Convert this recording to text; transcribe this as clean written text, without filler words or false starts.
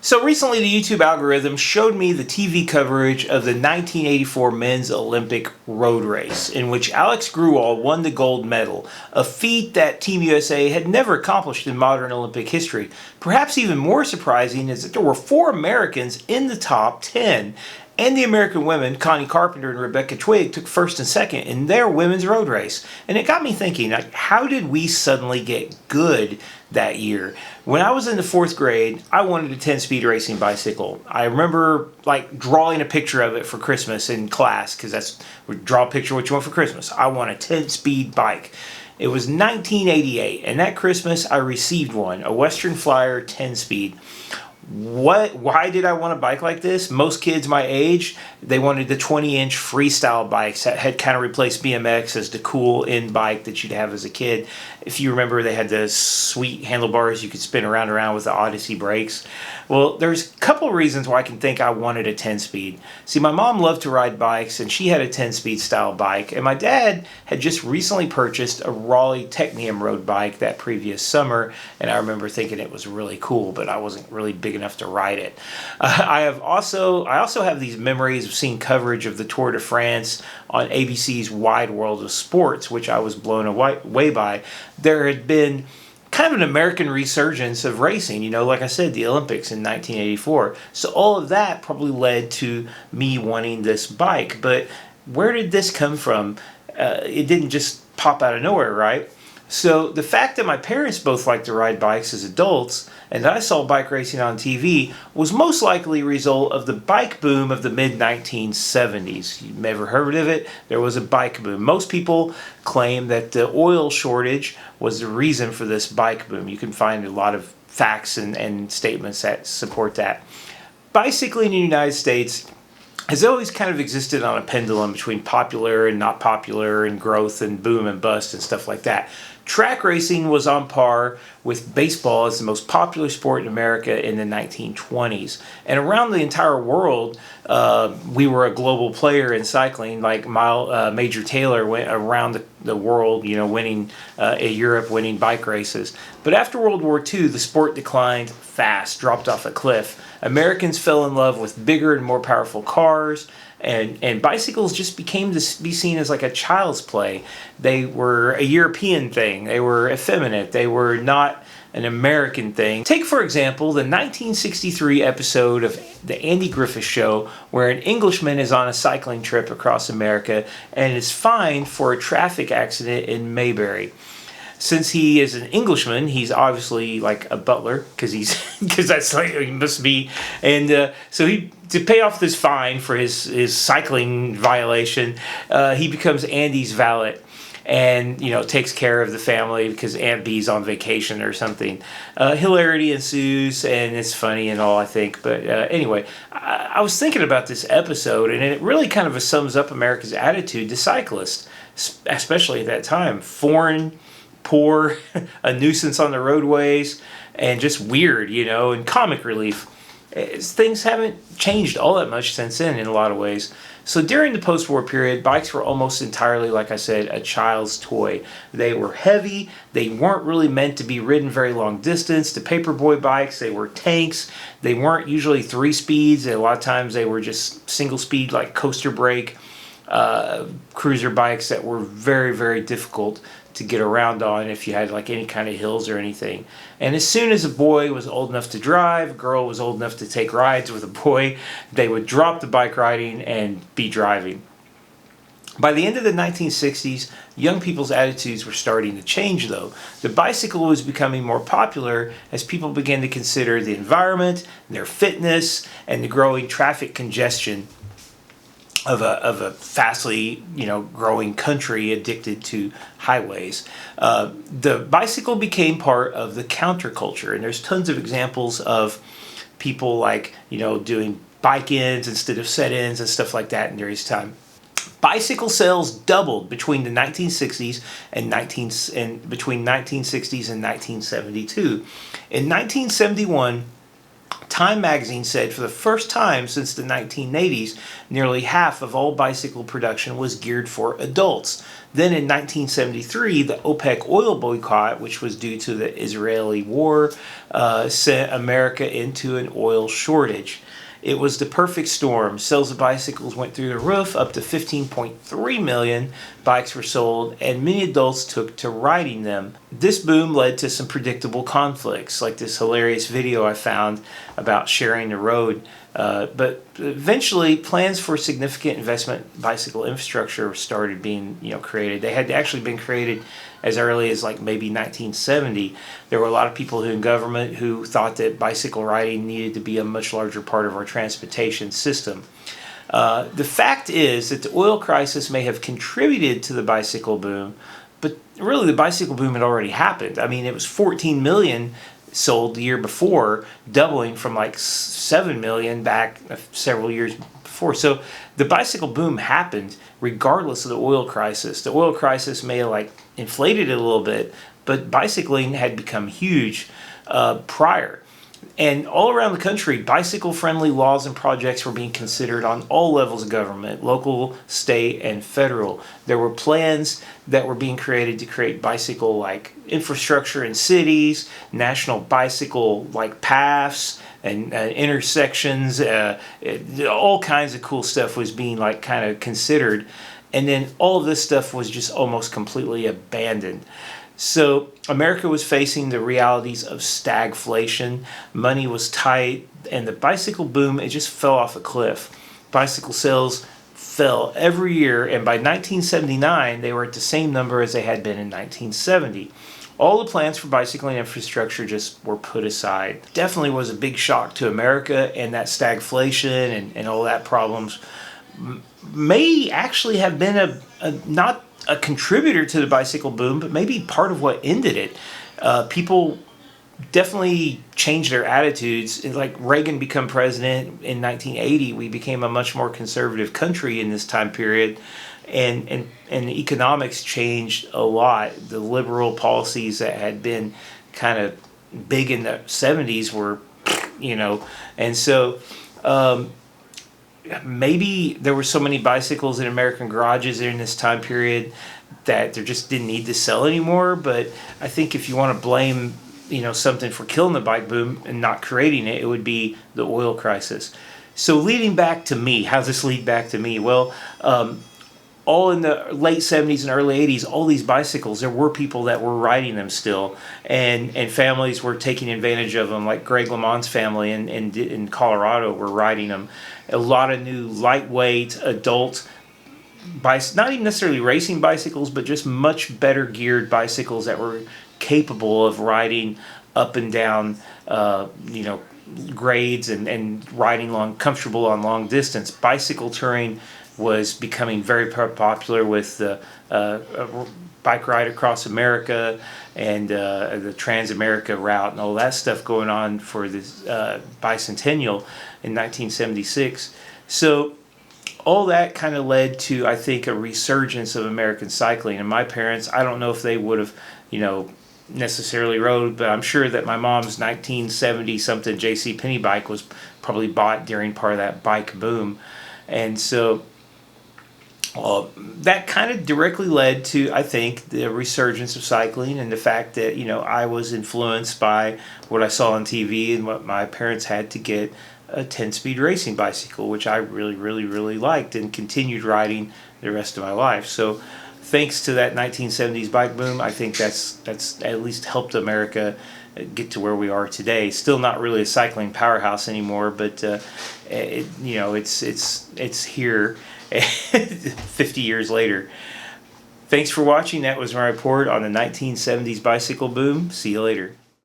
So recently the YouTube algorithm showed me the TV coverage of the 1984 men's Olympic road race, in which Alex Gruol won the gold medal, a feat that Team USA had never accomplished in modern Olympic history. Perhaps even more surprising is that there were 4 Americans in the top 10, and the American women, Connie Carpenter and Rebecca Twigg, took first and second in their women's road race. And it got me thinking, like, how did we suddenly get good that year? When I was in the 4th grade, I wanted a 10-speed racing bicycle. I remember like drawing a picture of it for Christmas in class, because we draw a picture of what you want for Christmas. I want a 10-speed bike. It was 1988, and that Christmas I received one, a Western Flyer 10-speed. Why did I want a bike like this? Most kids my age, they wanted the 20-inch freestyle bikes that had kind of replaced BMX as the cool in bike that you'd have as a kid. If you remember, they had the sweet handlebars you could spin around with the Odyssey brakes. Well, there's a couple of reasons why I can think I wanted a 10-speed. See, my mom loved to ride bikes, and she had a 10-speed style bike, and my dad had just recently purchased a Raleigh Technium road bike that previous summer, and I remember thinking it was really cool, but I wasn't really big enough to ride it. I also have these memories of seeing coverage of the Tour de France on ABC's Wide World of Sports, which I was blown away by. There had been kind of an American resurgence of racing, like I said, the Olympics in 1984. So all of that probably led to me wanting this bike. But where did this come from? It didn't just pop out of nowhere, right? So the fact that my parents both liked to ride bikes as adults, and that I saw bike racing on TV, was most likely a result of the bike boom of the mid-1970s. You've never heard of it? There was a bike boom. Most people claim that the oil shortage was the reason for this bike boom. You can find a lot of facts and statements that support that. Bicycling in the United States has always kind of existed on a pendulum between popular and not popular, and growth and boom and bust and stuff like that. Track racing was on par with baseball as the most popular sport in America in the 1920s. And around the entire world, we were a global player in cycling. Like Major Taylor went around the world, winning Europe, winning bike races. But after World War II, the sport declined fast, dropped off a cliff. Americans fell in love with bigger and more powerful cars, and bicycles just became to be seen as like a child's play. They were a European thing. They were effeminate. They were not an American thing. Take, for example, the 1963 episode of The Andy Griffith Show, where an Englishman is on a cycling trip across America and is fined for a traffic accident in Mayberry. Since he is an Englishman, he's obviously like a butler, because that's like he must be, and so to pay off this fine for his cycling violation, he becomes Andy's valet, and takes care of the family because Aunt B's on vacation or something. Hilarity ensues, and it's funny and all, I think. But anyway, I was thinking about this episode, and it really kind of sums up America's attitude to cyclists, especially at that time. Foreign, poor, a nuisance on the roadways, and just weird, and comic relief. Things haven't changed all that much since then in a lot of ways. So during the post-war period, bikes were almost entirely, like I said, a child's toy. They were heavy. They weren't really meant to be ridden very long distance. The paperboy bikes, they were tanks. They weren't usually 3 speeds. A lot of times they were just single speed, like coaster brake cruiser bikes that were very, very difficult to get around on if you had like any kind of hills or anything. And as soon as a boy was old enough to drive, a girl was old enough to take rides with a boy, they would drop the bike riding and be driving. By the end of the 1960s, young people's attitudes were starting to change, though. The bicycle was becoming more popular as people began to consider the environment, their fitness, and the growing traffic congestion of a fastly, growing country addicted to highways. The bicycle became part of the counterculture, and there's tons of examples of people like, doing bike ins instead of set-ins and stuff like that in various time. Bicycle sales doubled between the 1960s and between 1960s and 1972. In 1971, Time magazine said for the first time since the 1980s, nearly half of all bicycle production was geared for adults. Then in 1973, the OPEC oil boycott, which was due to the Israeli war, sent America into an oil shortage. It was the perfect storm. Sales of bicycles went through the roof, up to 15.3 million bikes were sold, and many adults took to riding them. This boom led to some predictable conflicts, like this hilarious video I found about sharing the road. But eventually, plans for significant investment bicycle infrastructure started being, created. They had actually been created as early as like maybe 1970. There were a lot of people in government who thought that bicycle riding needed to be a much larger part of our transportation system. The fact is that the oil crisis may have contributed to the bicycle boom, but really the bicycle boom had already happened. I mean, it was 14 million sold the year before, doubling from like 7 million back several years before. So the bicycle boom happened regardless of the oil crisis. The oil crisis may have like inflated it a little bit, but bicycling had become huge prior. And all around the country, bicycle-friendly laws and projects were being considered on all levels of government, local, state, and federal. There were plans that were being created to create bicycle-like infrastructure in cities, national bicycle-like paths, and intersections. All kinds of cool stuff was being like kind of considered. And then all of this stuff was just almost completely abandoned. So America was facing the realities of stagflation. Money was tight, and the bicycle boom, it just fell off a cliff. Bicycle sales fell every year, and by 1979, they were at the same number as they had been in 1970. All the plans for bicycling infrastructure just were put aside. Definitely was a big shock to America, and that stagflation and all that problems may actually have been not a contributor to the bicycle boom, but maybe part of what ended it. People definitely changed their attitudes. Like Reagan became president in 1980, we became a much more conservative country in this time period, and economics changed a lot. The liberal policies that had been kind of big in the 70s were, and so maybe there were so many bicycles in American garages during this time period that there just didn't need to sell anymore. But I think if you want to blame, something for killing the bike boom and not creating it, it would be the oil crisis. So leading back to me, how does this lead back to me? Well, all in the late 70s and early 80s, all these bicycles, there were people that were riding them still, and families were taking advantage of them, like Greg LeMond's family in Colorado were riding them. A lot of new lightweight adult not even necessarily racing bicycles, but just much better geared bicycles that were capable of riding up and down, grades and riding comfortable on long distance. Bicycle touring was becoming very popular with the bike ride across America and the Trans-America route and all that stuff going on for this bicentennial in 1976. So all that kind of led to, I think, a resurgence of American cycling. And my parents, I don't know if they would have, necessarily rode, but I'm sure that my mom's 1970-something J.C. Penney bike was probably bought during part of that bike boom. And so that kind of directly led to, I think, the resurgence of cycling and the fact that, I was influenced by what I saw on TV and what my parents had to get a 10-speed racing bicycle, which I really, really, really liked and continued riding the rest of my life. So thanks to that 1970s bike boom, I think that's at least helped America get to where we are today. Still not really a cycling powerhouse anymore, but it's here 50 years later. Thanks for watching. That was my report on the 1970s bicycle boom. See you later.